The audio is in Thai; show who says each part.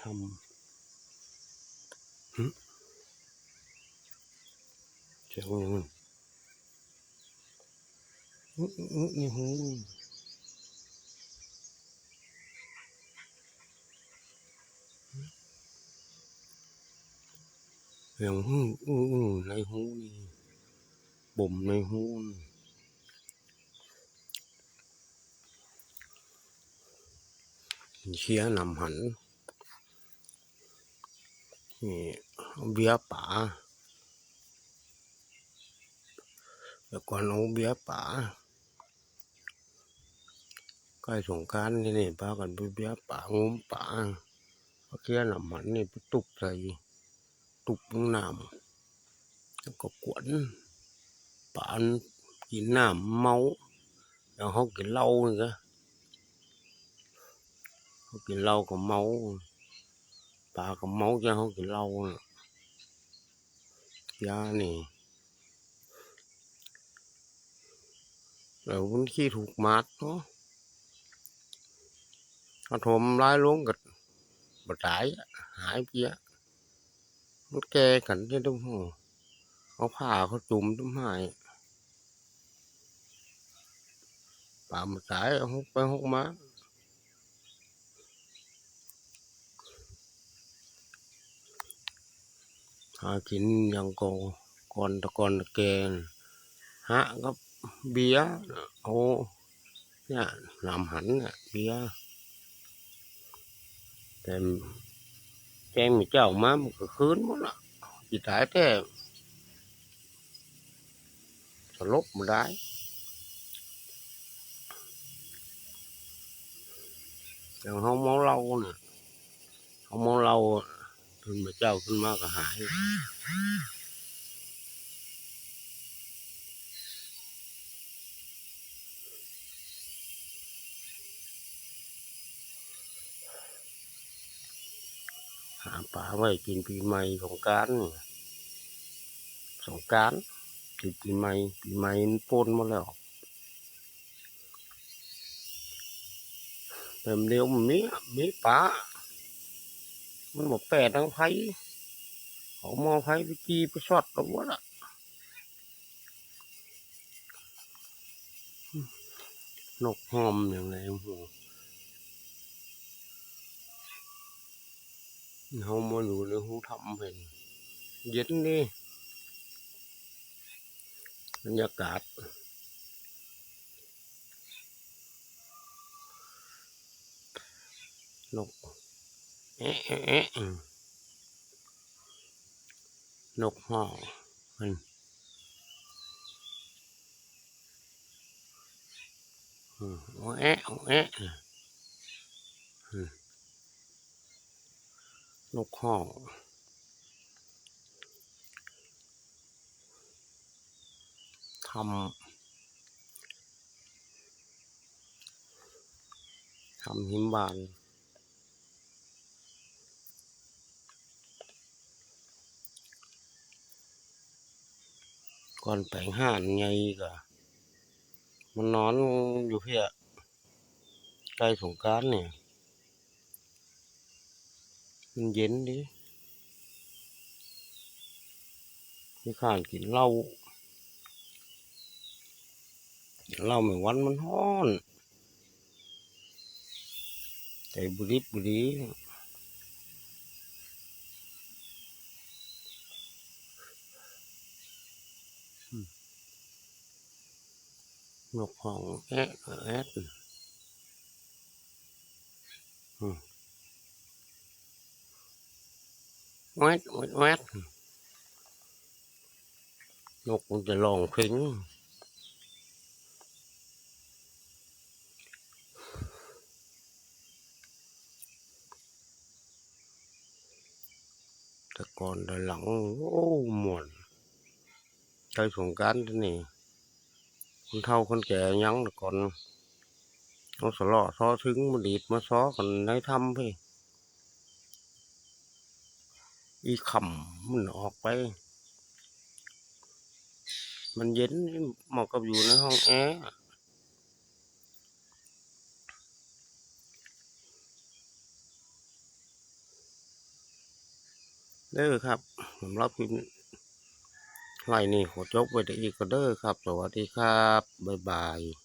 Speaker 1: ทำเสียงมันนี่หูเสียงในหูนี่บ่มในหูเชี่ยนำหันนี่เบียป่าแต่ก่อนเอาเบียป่าใกล้สงกรานต์นี่พากันไปเบียป่างมป่าเชี่ยนำหันนี่ไปตุบใส่ตุบลงน้ำแล้วก็กวนป่านกินน้ำเมาแล้วเขากินเหล้าเลยก็เขากินเหล้าก็เมาป่าก็เมาจะเขากินเหล้ายานี่แล้วมันขี้ถูกมัดเนาะเขาถมร้ายล้วงกับบดายหายเพี้ยมันแก่กันที่ตุ้มหูเขาผ่าเขาจุ่มตุ้มหายป่ามันสายหกไปหกมาหากินอย่างก่อนตะแกนฮะก็เบียโอ้เนี่ยลำหันเนี่ยเบียแต่แกงมีเจ้ามามันก็คืนหมดละจีตายแต่สลบมาได้อย่างเขาเมาเหล้าเนี่ยเขาเมาเหล้าถึงมาเจ้าขึ้นมาก็หายหาปลาไว้กินปีใหม่สงกรานต์กินปีใหม่มันปนมาแล้วแต่เดียวมันมีปลามันบอกแปดทั้งไผ่เขามอไผ่ไปจีไปช็อตตัวละนกหอมอย่างไรหัวเขามาอยู่ในหูทำเป็นเย็นนี่บรรยากาศนกนกห่อมันโอ้นกห่อทหิมบานก่อนแปลงห่านไงก็มันนอนอยู่เพียใกล้สงกรานต์เนี่ยมันเย็นดิที่ข้านกินเหล้าเหมือนวันมันฮ้อนแต่บุรีนกของแอะแอะแวดนกมันจะร้องเพลงแต่ก่อนแต่หลังโอ้หมวนใกล้สงกรานต์นี่คนเฒ่าคนแก่ยังแต่ก่อนเขาสลอซ้อถึงมาดีดมาซ้อกันได้ทำพี่อีขำมันออกไปมันเย็นเหมาะกับอยู่ในห้องแอร์ เด้อครับสำหรับคลิปไลน์นี่ขอจบไว้ได้อีกก็เด้อครับสวัสดีครับบ๊ายบาย